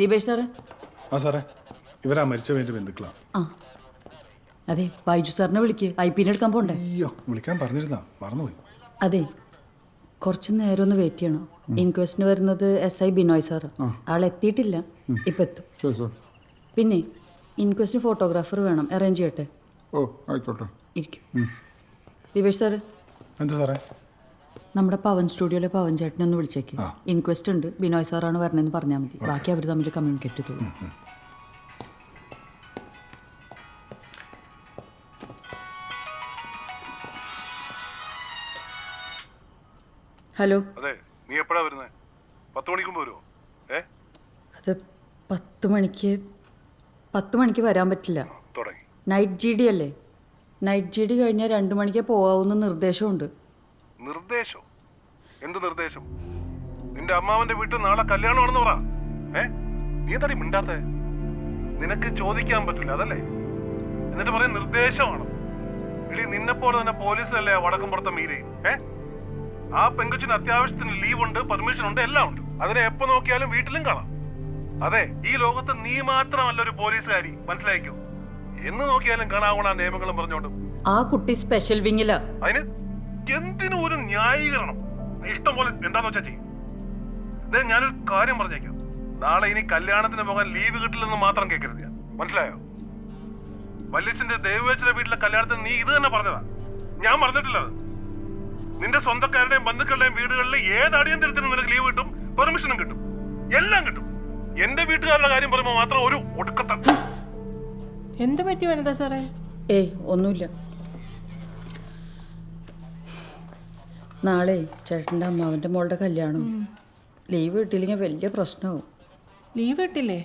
Deepesh sir. ആ സാറേ, ഇവരാ മരിച്ചവൻ്റെ ബന്ധുക്കളാ. ആ അതെ, ബൈജു സാറിനെ വിളിക്ക്, IP എടുക്കാൻ പോണ്ടേ? അയ്യോ, വിളിക്കാൻ പറഞ്ഞിരുന്നാ, മറന്നുപോയി. അതെ, കുറച്ച് നേരം ഒന്ന് വെയിറ്റ് ചെയ്യണം. ഇൻക്വസ്റ്റിന് വരുന്നത് SI ബിനോയ് സാറ്. ആൾ എത്തിയിട്ടില്ല, ഇപ്പം എത്തും. പിന്നെ ഇൻക്വസ്റ്റിന് ഫോട്ടോഗ്രാഫർ വേണം, അറേഞ്ച് ചെയ്യട്ടെ? ഓ ആയിക്കോട്ടെ. ഇരിക്കും. ദീപേഷ് സാറ്, എന്താ സാറേ? നമ്മുടെ പവൻ സ്റ്റുഡിയോയിലെ പവൻ ചേട്ടനെ ഒന്ന് വിളിച്ചേക്ക്. ഇൻക്വസ്റ്റ് ഉണ്ട്, ബിനോയ് സാറാണ് വരണമെന്ന് പറഞ്ഞാൽ മതി. ബാക്കി അവർ തമ്മിൽ കമ്മ്യൂണിക്കേറ്റ് ചെയ്തോളൂ. ഹലോ. അതെ, നീ എപ്പോഴാ വരുന്നത്? 10 മണിക്കും വരുമോ? അത് 10 മണിക്ക് വരാൻ പറ്റില്ല. തുടങ്ങി. നൈറ്റ് GD അല്ലേ? നൈറ്റ് GD കഴിഞ്ഞാൽ 2 മണിക്ക് പോകാവുന്ന നിർദ്ദേശമുണ്ട്. നിർദ്ദേശം? എന്ത് നിർദ്ദേശം? നിന്റെ അമ്മാവന്റെ വീട്ടിൽ നാളെ കല്യാണമാണെന്ന് പറ. നീ എന്താടി മിണ്ടാത്തെ? നിനക്ക് ചോദിക്കാൻ പറ്റില്ല അതല്ലേ? എന്നിട്ട് പറയാൻ നിർദ്ദേശമാണ്. എടി, നിന്നെപ്പോലെ തന്നെ പോലീസിലല്ലേ വടക്കുംപുറത്തെ മീരയും? ആ പെങ്കൊച്ചിന് അത്യാവശ്യത്തിന് ലീവ് ഉണ്ട്, പെർമിഷൻ ഉണ്ട്, എല്ലാം ഉണ്ട്. അതിനെ എപ്പോ നോക്കിയാലും വീട്ടിലും കാണാം. അതെ, ഈ ലോകത്ത് നീ മാത്രമല്ല ഒരു പോലീസുകാരി, മനസ്സിലായിക്കോ? എന്ന് നോക്കിയാലും കാണാവുന്ന നിയമങ്ങളും പറഞ്ഞോണ്ട്. ആ കുട്ടി സ്പെഷ്യൽ വിങ്ങില. അതിന് എന്തിനും ഒരു ന്യായീകരണം. ഇഷ്ടം പോലെ എന്താന്ന് വെച്ചാ ചെയ്യും. ഞാനൊരു കാര്യം പറഞ്ഞേക്കാം, നാളെ ഇനി കല്യാണത്തിന് പോകാൻ ലീവ് കിട്ടില്ലെന്ന് മാത്രം കേൾക്കരുത്, മനസ്സിലായോ? വല്യച്ഛന്റെ ദേവവേച്ചന്റെ വീട്ടിലെ കല്യാണത്തിന് നീ ഇത് തന്നെ പറഞ്ഞതാ, ഞാൻ പറഞ്ഞിട്ടില്ല. നിന്റെ സ്വന്തക്കാരുടെയും ബന്ധുക്കളുടെയും വീടുകളിൽ ഏത് അടിയന്തരത്തിനും നിനക്ക് ലീവ് കിട്ടും, പെർമിഷനും കിട്ടും, എല്ലാം കിട്ടും. എന്റെ വീട്ടുകാരുടെ കാര്യം പറയുമ്പോൾ മാത്രം ഒരു ഒടുക്കത്ത. എന്ത് പറ്റി വനിതാ സാറേ? ഒന്നുമില്ല. നാളെ ചേട്ടൻ്റെ അമ്മാവൻ്റെ മോളുടെ കല്യാണം. ലീവ് കിട്ടിയില്ലെങ്കിൽ വലിയ പ്രശ്നമാവും. ലീവ് കിട്ടില്ലേ?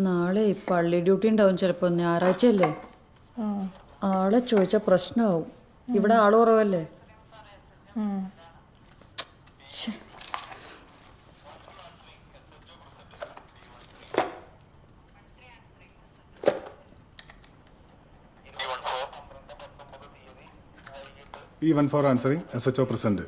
നാളെ പള്ളി ഡ്യൂട്ടി ഉണ്ടാവും, ചിലപ്പോൾ ഞായറാഴ്ച അല്ലേ. ആളെ ചോദിച്ചാൽ പ്രശ്നമാവും. ഇവിടെ ആള് കുറവല്ലേ. E14 answering SHO present.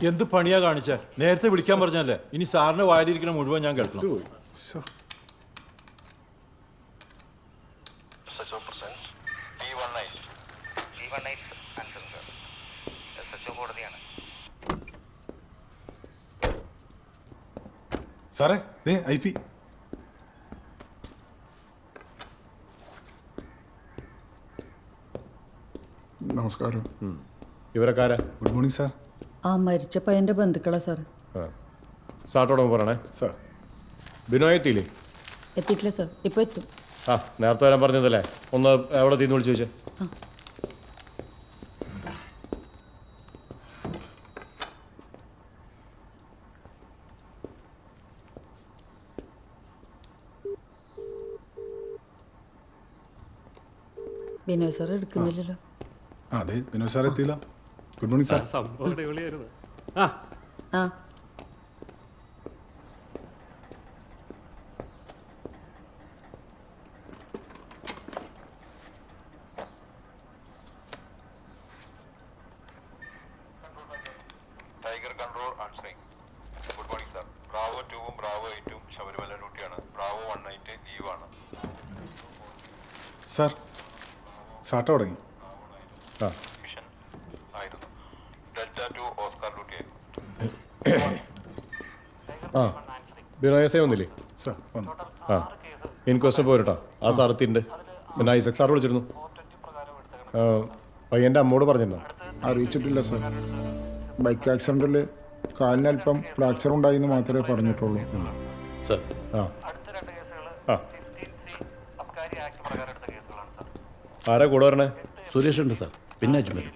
എന്ത് പണിയാ കാണിച്ച? നേരത്തെ വിളിക്കാൻ പറഞ്ഞല്ലേ? ഇനി സാറിന് വായിലിരിക്കണ മുഴുവൻ ഞാൻ കേൾക്കണം. സാറേ, IP. നമസ്കാരം. ഇവരക്കാരാ? Good morning sir. ആ മരിച്ച പയ്യൻ്റെ ബന്ധുക്കളാ സാർ. സാറിനോടൊന്ന് പറയണേ. സാർ, ബിനോയ് എത്തിയില്ലേ? എത്തിയിട്ടില്ല സാർ, ഇപ്പോൾ എത്തും. നേരത്തെ വരാൻ പറഞ്ഞതല്ലേ? ഒന്ന് എവിടെ തീന്ന് വിളിച്ചു ചോദിച്ചേ. ബിനോയ് സാർ എടുക്കുന്നില്ലല്ലോ. അതെ, ബിനോയ് സാർ എത്തിയില്ല. Good morning sir. സംഭവം അടിപൊളിയായിരുന്നു. ആ tiger control answering. Good morning sir. Bravo 2ഉം ബ്രാവോ 8ഉം ശബരിമല ഡ്യൂട്ടിയാണ്. ബ്രാവോ 1 ലീവാണ്. സാർ, സാട്ട തുടങ്ങി. മിഷൻ ആയിരുന്നു. ഡെൽറ്റ 2 ഓസ്കാർ ഡ്യൂട്ടി ആയിരുന്നു. ബിനോയ് എസ് വന്നില്ലേ? സാർ വന്നു. ഇൻക്വസ്റ്റ് പോരട്ടോ. ആ സാർ എത്തിയിട്ടുണ്ട്. പിന്നെ ഐസക് സാർ വിളിച്ചിരുന്നു. പയ്യൻ്റെ അമ്മോട് പറഞ്ഞിരുന്നോ? അറിയിച്ചിട്ടില്ല സാർ. ബൈക്ക് ആക്സിഡൻറ്റിൽ കാലിനൽപ്പം ഫ്രാക്ചർ ഉണ്ടായിന്ന് മാത്രമേ പറഞ്ഞിട്ടുള്ളൂ. സാർ ആരാ കൂടെ വരണേ? സുരേഷ് ഉണ്ട് സാർ, പിന്നെ Ajmal.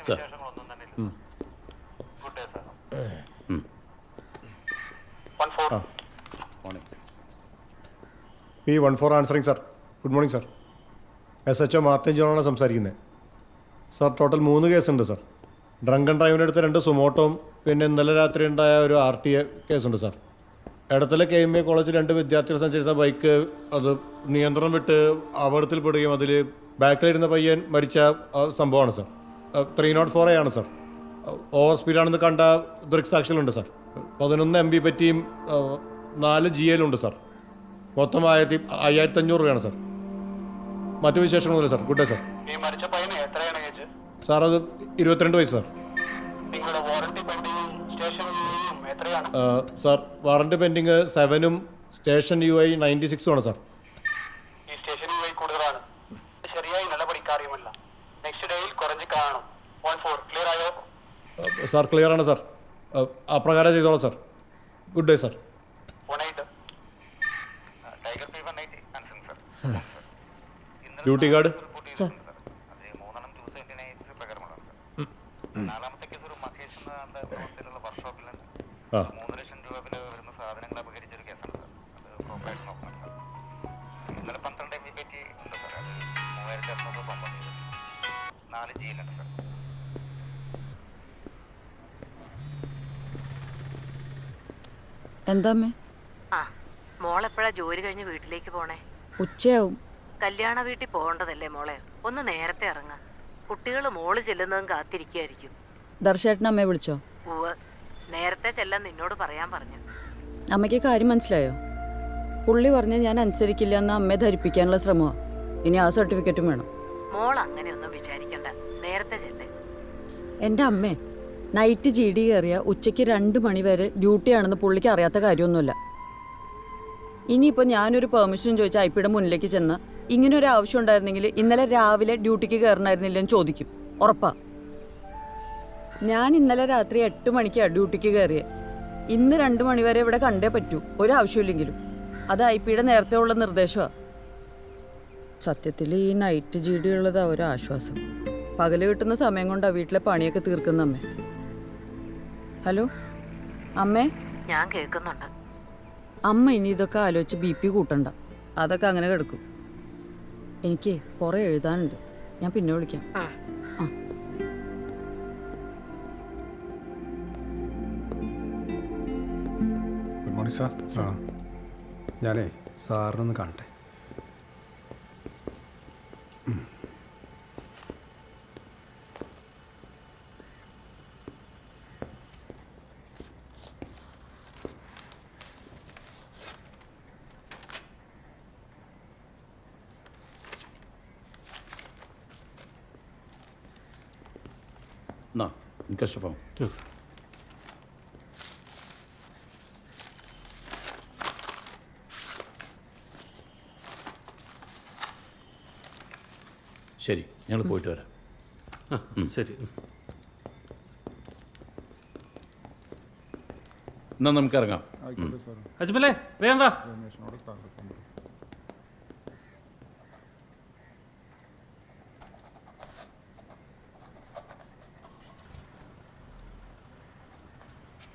Sir E14 answering sir. Good morning sir. SHO Martin ജോണാണ് സംസാരിക്കുന്നത്. സാർ, ടോട്ടൽ 3 കേസുണ്ട് സാർ. ഡ്രങ്ക് ആൻഡ് ഡ്രൈവിൻ്റെ അടുത്ത് 2 സുമോട്ടോയും പിന്നെ ഇന്നലെ രാത്രി ഉണ്ടായ ഒരു RTA കേസുണ്ട് സാർ. ഇടത്തലെ KMA കോളേജിൽ 2 വിദ്യാർത്ഥികൾ സഞ്ചരിച്ച ബൈക്ക് അത് നിയന്ത്രണം വിട്ട് അപകടത്തിൽപ്പെടുകയും അതിൽ ബാക്കിലിരുന്ന പയ്യൻ മരിച്ച സംഭവമാണ് സാർ. 304A ആണ് സാർ. ഓവർ സ്പീഡാണെന്ന് കണ്ട ദൃക്സാക്ഷികളുണ്ട് സാർ. 11 MB പറ്റിയും 4 GL സാർ. മൊത്തം 5500 രൂപയാണ് സാർ. മറ്റു വിശേഷങ്ങളൊന്നുമില്ല സാർ. Good day sir. ഈ മരിച്ച പയ്യന് എത്രയാണ് ഏജ്? സാർ അത് 22 വയസ്സ് സാർ. നിങ്ങളുടെ വാറന്റി പെൻഡിങ്ങും സ്റ്റേഷൻ എത്രയാണ്? സാർ വാറണ്ടി പെൻഡിങ് 7ഉം സ്റ്റേഷൻ UI 96ഉം ആണ് സാർ. ഈ സ്റ്റേഷൻ കൂടുതലാണ്. ശരിയായി നടപടിക്കാര്യമല്ല. നെക്സ്റ്റ് ഡേയിൽ കുറഞ്ഞ് കാണും. 14 ക്ലിയർ ആയോ? സാർ ക്ലിയർ ആണ് സാർ. അപ്രകാരം ചെയ്തോളാം sir. Good day sir. 18 tiger fever 90 confirm sir. Duty card sir. അത് 3 279 പ്രകാരമാണ് സർ. നാലാമത്തെ കേസ് ഒരു മഹേഷ് എന്ന ഹോസ്റ്റലിലുള്ള വർക്ക്ഷോപ്പിൽ നിന്ന് 3 ലക്ഷം രൂപ വില വരുന്ന സാധനങ്ങൾ അപകരിച്ചൊരു കേസാണ് സർ. അത് പ്രോപ്പറായിട്ട് നോക്കണം സർ. ഇന്നലെ 12 MB പറ്റി ഉണ്ട് സർ. അത് 3690 4 GL ഉണ്ട് സർ. എന്താ അമ്മേ? ആ മോളെപ്പോഴാ ജോലി കഴിഞ്ഞ് വീട്ടിലേക്ക് പോണേ? ഉച്ചയാവും. കല്യാണ വീട്ടിൽ പോകേണ്ടതല്ലേ മോളെ? ഒന്ന് നേരത്തെ ഇറങ്ങ. കുട്ടികൾ മോള് ചെല്ലുന്നതും കാത്തിരിക്കുകയായിരിക്കും. ദർശേട്ടൻ അമ്മയെ വിളിച്ചോ? ഉവ്വ്, നേരത്തെ ചെല്ലാൻ നിന്നോട് പറയാൻ പറഞ്ഞു. അമ്മയ്ക്ക് കാര്യം മനസ്സിലായോ? പുള്ളി പറഞ്ഞ് ഞാൻ അനുസരിക്കില്ല എന്ന് അമ്മയെ ധരിപ്പിക്കാനുള്ള ശ്രമമാണ്. ഇനി ആ സർട്ടിഫിക്കറ്റും വേണം. മോൾ അങ്ങനെയൊന്നും വിചാരിക്കണ്ട, നേരത്തെ ചെല്ലേ. എൻ്റെ അമ്മേ, നൈറ്റ് GD കയറിയ ഉച്ചയ്ക്ക് 2 മണി വരെ ഡ്യൂട്ടിയാണെന്ന് പുള്ളിക്ക് അറിയാത്ത കാര്യമൊന്നുമില്ല. ഇനിയിപ്പോൾ ഞാനൊരു പെർമിഷൻ ചോദിച്ചാൽ ഐപിയുടെ മുന്നിലേക്ക് ചെന്ന് ഇങ്ങനൊരു ആവശ്യം ഉണ്ടായിരുന്നെങ്കിൽ ഇന്നലെ രാവിലെ ഡ്യൂട്ടിക്ക് കയറണമായിരുന്നില്ലെന്ന് ചോദിക്കും. ഉറപ്പാ. ഞാൻ ഇന്നലെ രാത്രി 8 മണിക്കാണ് ഡ്യൂട്ടിക്ക് കയറിയത്. ഇന്ന് 2 മണി വരെ ഇവിടെ കണ്ടേ പറ്റൂ, ഒരാവശ്യമില്ലെങ്കിലും. അത് ഐപിയുടെ നേരത്തെ ഉള്ള നിർദ്ദേശമാണ്. സത്യത്തിൽ ഈ നൈറ്റ് GD ഉള്ളത് ഒരാശ്വാസം. പകല് കിട്ടുന്ന സമയം കൊണ്ടാണ് വീട്ടിലെ പണിയൊക്കെ തീർക്കുന്ന അമ്മേ. ഹലോ അമ്മേ. ഞാൻ കേൾക്കുന്നുണ്ട്. അമ്മ ഇനി ഇതൊക്കെ ആലോചിച്ച് BP കൂട്ടണ്ട. അതൊക്കെ അങ്ങനെ കിടക്കും. എനിക്ക് കുറേ എഴുതാനുണ്ട്. ഞാൻ പിന്നെ വിളിക്കാം. ആ. Good morning sir. ഞാനേ സാറിനൊന്ന് കാണട്ടെ. എന്നാ ഇൻക്വസ്റ്റ് ഫോം. ശരി, ഞങ്ങൾ പോയിട്ട് വരാം. ശരി. എന്നാൽ നമുക്ക് ഇറങ്ങാം. ആയിക്കോട്ടെ സാർ. അജ്മലേ വേണ്ട. രമേശിനോട് കാർഡ്.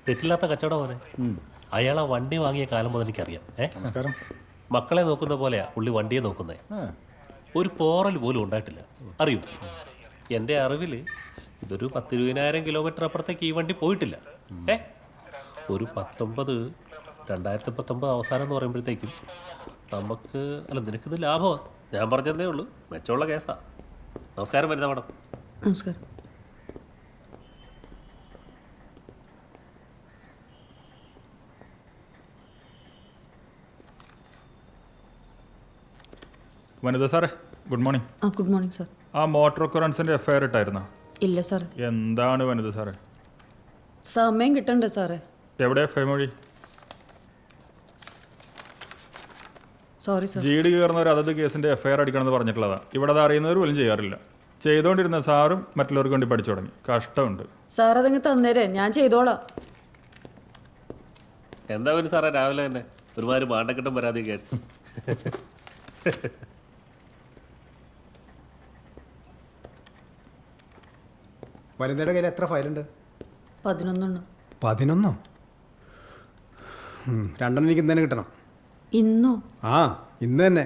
തെറ്റില്ലാത്ത കച്ചവടം പോലെ. അയാൾ ആ വണ്ടി വാങ്ങിയ കാലം മുതൽ എനിക്കറിയാം. നമസ്കാരം. മക്കളെ നോക്കുന്ന പോലെയാ പുള്ളി വണ്ടിയെ നോക്കുന്നേ. ഒരു പോറൽ പോലും ഉണ്ടായിട്ടില്ല. അറിയൂ, എൻ്റെ അറിവിൽ ഇതൊരു 10-20,000 കിലോമീറ്റർ അപ്പുറത്തേക്ക് ഈ വണ്ടി പോയിട്ടില്ല. ഒരു 2019 അവസാനം എന്ന് പറയുമ്പോഴത്തേക്കും നമുക്ക് നിനക്കിത് ലാഭമാണ്. ഞാൻ പറഞ്ഞതേ ഉള്ളൂ, മെച്ചമുള്ള കേസാ. നമസ്കാരം വരുന്ന മാഡം. നമസ്കാരം. വനിത സാറേ, good morning. Good morning sir. ആ മോട്ടോർ ഒക്കറൻസിൻ്റെ FIR ഇട്ടായിരുന്നോ? ഇല്ല സാർ. എന്താണ് വനിത സാറേ? സമയം കിട്ടണ്ടേ സാറേ? എവിടെ FIR മൊഴി? Sorry sir. GD കയറുന്നവർ അതത് കേസിൻ്റെ FIR അടിക്കണമെന്ന് പറഞ്ഞിട്ടുള്ളതാണ്. ഇവിടെ അത് അറിയുന്നവർ പോലും ചെയ്യാറില്ല. ചെയ്തുകൊണ്ടിരുന്ന സാറും മറ്റുള്ളവർക്ക് വേണ്ടി പഠിച്ചു തുടങ്ങി. കഷ്ടമുണ്ട് സാർ. അതങ്ങ് തന്നേരെ, ഞാൻ ചെയ്തോളാം. എന്താ ഒരു സാറേ രാവിലെ തന്നെ ഒരുമാതിരി മാണ്ടക്കെട്ടും പരാതിയൊക്കെ. വനിതയുടെ കയ്യിൽ എത്ര ഫയലുണ്ട്? 11. 11? 2 എനിക്ക് ഇന്ന് തന്നെ കിട്ടണം. ഇന്നോ? ആ, ഇന്ന് തന്നെ.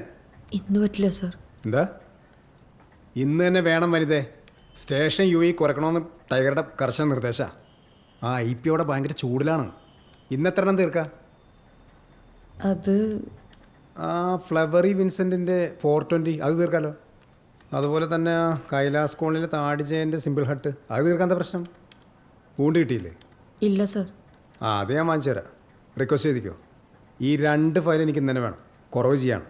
ഇന്ന് പറ്റില്ല സാർ. എന്താ? ഇന്ന് തന്നെ വേണം വനിതേ. സ്റ്റേഷൻ UI കുറയ്ക്കണമെന്ന് ടൈഗറുടെ കർശന നിർദ്ദേശമാണ്. ആ IP അവിടെ ഭയങ്കര ചൂടിലാണ്. ഇന്ന് എത്ര എണ്ണം തീർക്കാം? അത് ആ ഫ്ലവറി വിൻസെൻറ്റിൻ്റെ 420 അത് തീർക്കാമല്ലോ. അതുപോലെ തന്നെ ആ കൈലാസ് കോളനിയിലെ താടിജയൻ്റെ സിമ്പിൾ ഹട്ട് അത് തീർക്കാൻ എന്താ പ്രശ്നം? പൂണ്ട് കിട്ടിയില്ലേ? ഇല്ല സർ. ആ അത് ഞാൻ വാങ്ങിച്ചു തരാം. റിക്വസ്റ്റ് ചെയ്തിക്കോ. ഈ 2 ഫയൽ എനിക്ക് ഇന്ന് തന്നെ വേണം. കുറവ് ചെയ്യാണ്.